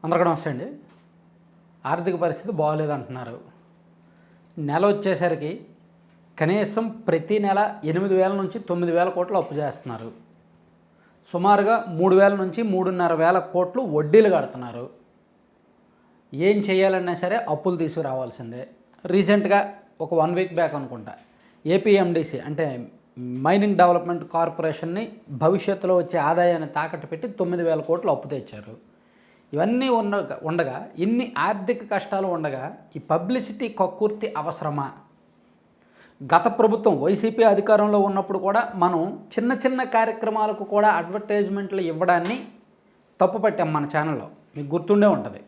అందరికీ నమస్తే అండి. ఆర్థిక పరిస్థితి బాగోలేదంటున్నారు. నెల వచ్చేసరికి కనీసం ప్రతి నెల 8,000 నుంచి 9,000 కోట్లు అప్పు చేస్తున్నారు. సుమారుగా 3,000 నుంచి 3,500 కోట్లు వడ్డీలు కడుతున్నారు. ఏం చేయాలన్నా సరే అప్పులు తీసుకురావాల్సిందే. రీసెంట్గా ఒక 1 వీక్ బ్యాక్ అనుకుంటా ఏపీఎండిసి అంటే మైనింగ్ డెవలప్మెంట్ కార్పొరేషన్ని భవిష్యత్తులో వచ్చే ఆదాయాన్ని తాకట్టు పెట్టి 9,000 కోట్లు అప్పు తెచ్చారు. ఇవన్నీ ఉండగా ఇన్ని ఆర్థిక కష్టాలు ఉండగా ఈ పబ్లిసిటీ కక్కుర్తి అవసరమా? గత ప్రభుత్వం వైసీపీ అధికారంలో ఉన్నప్పుడు కూడా మనం చిన్న చిన్న కార్యక్రమాలకు కూడా అడ్వర్టైజ్మెంట్లు ఇవ్వడాన్ని తప్పుపట్టాం మన ఛానల్లో, మీకు గుర్తుండే ఉంటుంది.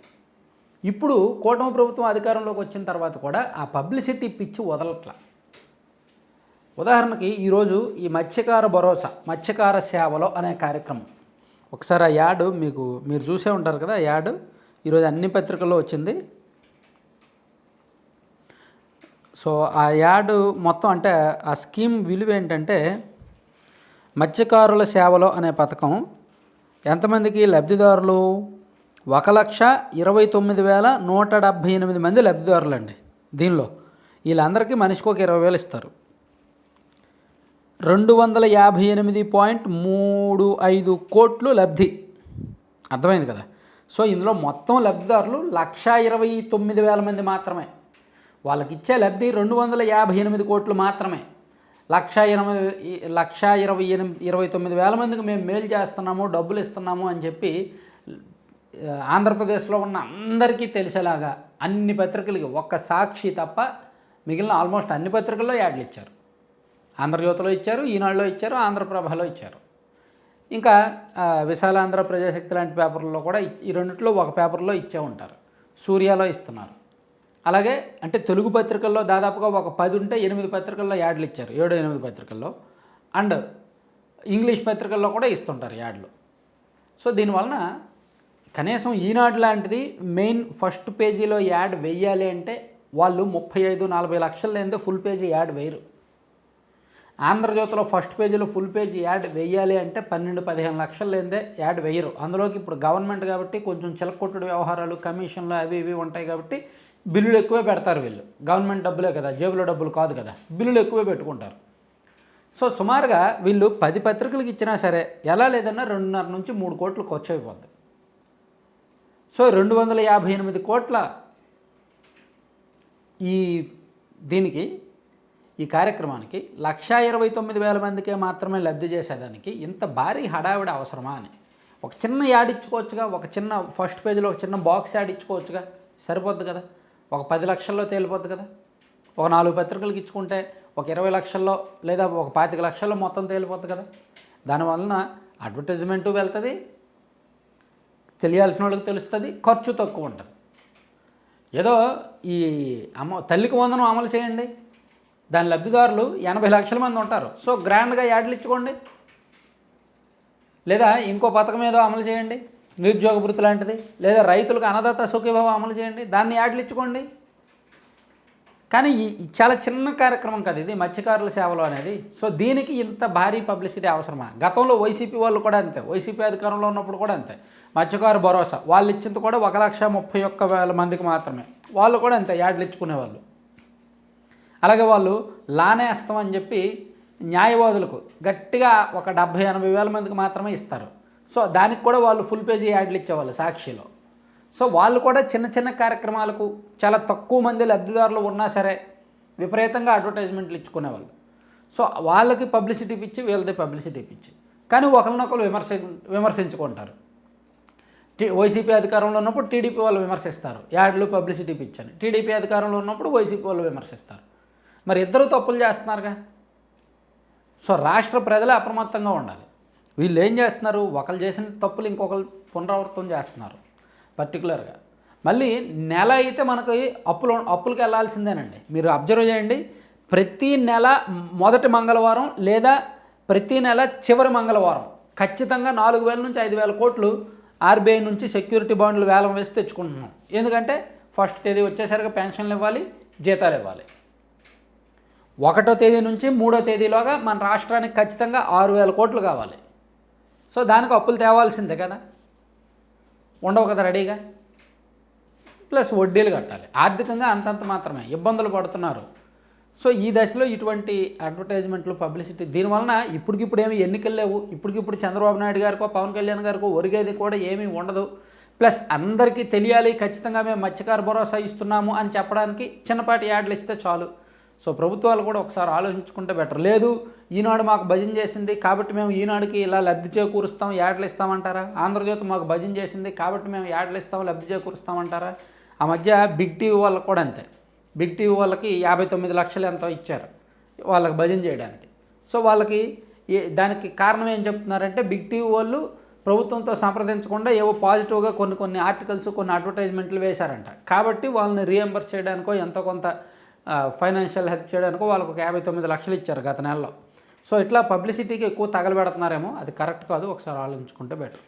ఇప్పుడు కూటమి ప్రభుత్వం అధికారంలోకి వచ్చిన తర్వాత కూడా ఆ పబ్లిసిటీ పిచ్చి వదలట్ల. ఉదాహరణకి ఈరోజు ఈ మత్స్యకార భరోసా, మత్స్యకార సేవలో అనే కార్యక్రమం, ఒకసారి ఆ యాడ్ మీరు చూసే ఉంటారు కదా. ఆ యాడ్ ఈరోజు అన్ని పత్రికల్లో వచ్చింది. సో ఆ యాడ్ మొత్తం అంటే ఆ స్కీమ్ విలువ ఏంటంటే, మత్స్యకారుల సేవలో అనే పథకం ఎంతమందికి లబ్ధిదారులు? 1,29,178 మంది లబ్ధిదారులు అండి. దీనిలో వీళ్ళందరికీ మనిషికి ఒక 20,000 ఇస్తారు. 258.35 కోట్లు లబ్ధి. అర్థమైంది కదా. సో ఇందులో మొత్తం లబ్ధిదారులు 1,29,000 మంది మాత్రమే. వాళ్ళకి ఇచ్చే లబ్ధి 258 కోట్లు మాత్రమే. 1,29,000 మందికి మేము మేలు చేస్తున్నాము, డబ్బులు ఇస్తున్నాము అని చెప్పి ఆంధ్రప్రదేశ్లో ఉన్న అందరికీ తెలిసేలాగా అన్ని పత్రికలకి ఒక్క సాక్షి తప్ప మిగిలిన ఆల్మోస్ట్ అన్ని పత్రికల్లో యాడ్లు ఇచ్చారు. ఆంధ్రజ్యోతిలో ఇచ్చారు, ఈనాడులో ఇచ్చారు, ఆంధ్రప్రభలో ఇచ్చారు. ఇంకా విశాలాంధ్ర, ప్రజాశక్తి లాంటి పేపర్లలో కూడా ఈ రెండిట్లో ఒక పేపర్లో ఇచ్చే ఉంటారు. సూర్యలో ఇస్తున్నారు. అలాగే అంటే తెలుగు పత్రికల్లో దాదాపుగా ఒక 10 ఉంటే 8 పత్రికల్లో యాడ్లు ఇచ్చారు, 7-8 పత్రికల్లో. అండ్ ఇంగ్లీష్ పత్రికల్లో కూడా ఇస్తుంటారు యాడ్లు. సో దీనివలన కనీసం ఈనాడు లాంటిది మెయిన్ ఫస్ట్ పేజీలో యాడ్ వెయ్యాలి అంటే వాళ్ళు 35-40 లక్షలు లేనిదే ఫుల్ పేజీ యాడ్ వేయరు. ఆంధ్రజ్యోతిలో ఫస్ట్ పేజీలో ఫుల్ పేజీ యాడ్ వేయాలి అంటే 12-15 లక్షలు లేనిదే యాడ్ వేయరు. అందులోకి ఇప్పుడు గవర్నమెంట్ కాబట్టి కొంచెం చిలకొట్టుడు వ్యవహారాలు, కమిషన్లు అవి ఇవి ఉంటాయి కాబట్టి బిల్లులు ఎక్కువే పెడతారు వీళ్ళు. గవర్నమెంట్ డబ్బులే కదా, జేబులో డబ్బులు కాదు కదా, బిల్లులు ఎక్కువే పెట్టుకుంటారు. సో సుమారుగా వీళ్ళు 10 పత్రికలకు ఇచ్చినా సరే ఎలా లేదన్నా 2.5 నుంచి 3 కోట్లు ఖర్చు అయిపోద్ది. సో 258 కోట్ల ఈ కార్యక్రమానికి 1,29,000 మందికే మాత్రమే లబ్ధి చేసేదానికి ఇంత భారీ హడావిడి అవసరమా అని ఒక చిన్న యాడ్ ఇచ్చుకోవచ్చుగా. ఒక చిన్న ఫస్ట్ పేజీలో ఒక చిన్న బాక్స్ యాడ్ ఇచ్చుకోవచ్చుగా, సరిపోద్ది కదా. ఒక 10 లక్షల్లో తేలిపోద్ది కదా. ఒక 4 పత్రికలకు ఇచ్చుకుంటే ఒక 20 లక్షల్లో లేదా ఒక 25 లక్షల్లో మొత్తం తేలిపోద్ది కదా. దానివలన అడ్వర్టైజ్మెంటు వెళ్తుంది, తెలియాల్సిన వాళ్ళకి తెలుస్తుంది, ఖర్చు తక్కువ ఉంటుంది. ఏదో ఈ తల్లికి వందనం అమలు చేయండి, దాని లబ్ధిదారులు 80 లక్షల మంది ఉంటారు. సో గ్రాండ్గా యాడ్లు ఇచ్చుకోండి. లేదా ఇంకో పథకం ఏదో అమలు చేయండి, నిరుద్యోగ భృతి లాంటిది, లేదా రైతులకు అన్నదాత సుఖీభావ అమలు చేయండి, దాన్ని యాడ్లు ఇచ్చుకోండి. కానీ చాలా చిన్న కార్యక్రమం కదా ఇది మత్స్యకారుల సేవలో అనేది. సో దీనికి ఇంత భారీ పబ్లిసిటీ అవసరమా? గతంలో వైసీపీ వాళ్ళు కూడా అంతే, వైసీపీ అధికారంలో ఉన్నప్పుడు కూడా అంతే. మత్స్యకారు భరోసా వాళ్ళు ఇచ్చింది కూడా 1,31,000 మందికి మాత్రమే. వాళ్ళు కూడా అంతే యాడ్లు ఇచ్చుకునేవాళ్ళు. అలాగే వాళ్ళు లానేస్తాం అని చెప్పి న్యాయవాదులకు గట్టిగా ఒక 70-80 వేల మందికి మాత్రమే ఇస్తారు. సో దానికి కూడా వాళ్ళు ఫుల్ పేజీ యాడ్లు ఇచ్చేవాళ్ళు సాక్షిలో. సో వాళ్ళు కూడా చిన్న చిన్న కార్యక్రమాలకు చాలా తక్కువ మంది లబ్ధిదారులు ఉన్నా సరే విపరీతంగా అడ్వర్టైజ్మెంట్లు ఇచ్చుకునేవాళ్ళు. సో వాళ్ళకి పబ్లిసిటీ పిచ్చి, వీళ్ళది పబ్లిసిటీ పిచ్చి. కానీ ఒకరినొకరు విమర్శించుకుంటారు. వైసీపీ అధికారంలో ఉన్నప్పుడు టీడీపీ వాళ్ళు విమర్శిస్తారు, యాడ్లు పబ్లిసిటీ పిచ్చి అని. టీడీపీ అధికారంలో ఉన్నప్పుడు వైసీపీ వాళ్ళు విమర్శిస్తారు. మరి ఇద్దరు తప్పులు చేస్తున్నారుగా. సో రాష్ట్ర ప్రజలే అప్రమత్తంగా ఉండాలి. వీళ్ళు ఏం చేస్తున్నారు, ఒకరు చేసిన తప్పులు ఇంకొకరు పునరావృతం చేస్తున్నారు. పర్టికులర్గా మళ్ళీ నెల అయితే మనకి అప్పులకు వెళ్ళాల్సిందేనండి. మీరు అబ్జర్వ్ చేయండి, ప్రతి నెల మొదటి మంగళవారం లేదా ప్రతి నెల చివరి మంగళవారం ఖచ్చితంగా 4,000 నుంచి 5,000 కోట్లు ఆర్బీఐ నుంచి సెక్యూరిటీ బాండ్లు వేలం వేసి తెచ్చుకుంటున్నాం. ఎందుకంటే ఫస్ట్ తేదీ వచ్చేసరికి పెన్షన్లు ఇవ్వాలి, జీతాలు ఇవ్వాలి. 1వ తేదీ నుంచి 3వ తేదీలోగా మన రాష్ట్రానికి ఖచ్చితంగా 6,000 కోట్లు కావాలి. సో దానికి అప్పులు తేవాల్సిందే కదా, ఉండవు కదా రెడీగా. ప్లస్ వడ్డీలు కట్టాలి. ఆర్థికంగా అంతంత మాత్రమే ఇబ్బందులు పడుతున్నారు. సో ఈ దశలో ఇటువంటి అడ్వర్టైజ్మెంట్లు, పబ్లిసిటీ దీనివలన ఇప్పటికిప్పుడు ఏమి ఎన్నికలు లేవు. ఇప్పటికిప్పుడు చంద్రబాబు నాయుడు గారికో, పవన్ కళ్యాణ్ గారికో ఒరిగేది కూడా ఏమీ ఉండదు. ప్లస్ అందరికీ తెలియాలి, ఖచ్చితంగా మేము మత్స్యకార భరోసా ఇస్తున్నాము అని చెప్పడానికి చిన్నపాటి యాడ్లు ఇస్తే చాలు. సో ప్రభుత్వాలు కూడా ఒకసారి ఆలోచించుకుంటే బెటర్. లేదు ఈనాడు మాకు భజన చేసింది కాబట్టి మేము ఈనాడుకి ఇలా లబ్ధి చేకూరుస్తాం, యాడ్లు ఇస్తామంటారా? ఆంధ్రజ్యోతి మాకు భజన చేసింది కాబట్టి మేము యాడ్లు ఇస్తాం, లబ్ధి చేకూరుస్తామంటారా? ఆ మధ్య బిగ్ టీవీ వాళ్ళకు కూడా అంతే. బిగ్ టీవీ వాళ్ళకి 59 లక్షలు ఎంతో ఇచ్చారు వాళ్ళకి భజన చేయడానికి. సో వాళ్ళకి దానికి కారణం ఏం చెప్తున్నారంటే, బిగ్ టీవీ వాళ్ళు ప్రభుత్వంతో సంప్రదించకుండా ఏవో పాజిటివ్గా కొన్ని ఆర్టికల్స్, కొన్ని అడ్వర్టైజ్మెంట్లు వేశారంట. కాబట్టి వాళ్ళని రీఎంబర్స్ చేయడానికో, ఎంతో కొంత ఫైనాన్షియల్ హెల్ప్ చేయడానికో వాళ్ళకు ఒక 59 లక్షలు ఇచ్చారు గత నెలలో. సో ఇట్లా పబ్లిసిటీకి ఎక్కువ తగలబెడుతున్నారేమో, అది కరెక్ట్ కాదు. ఒకసారి ఆలోచించుకుంటే బెటర్.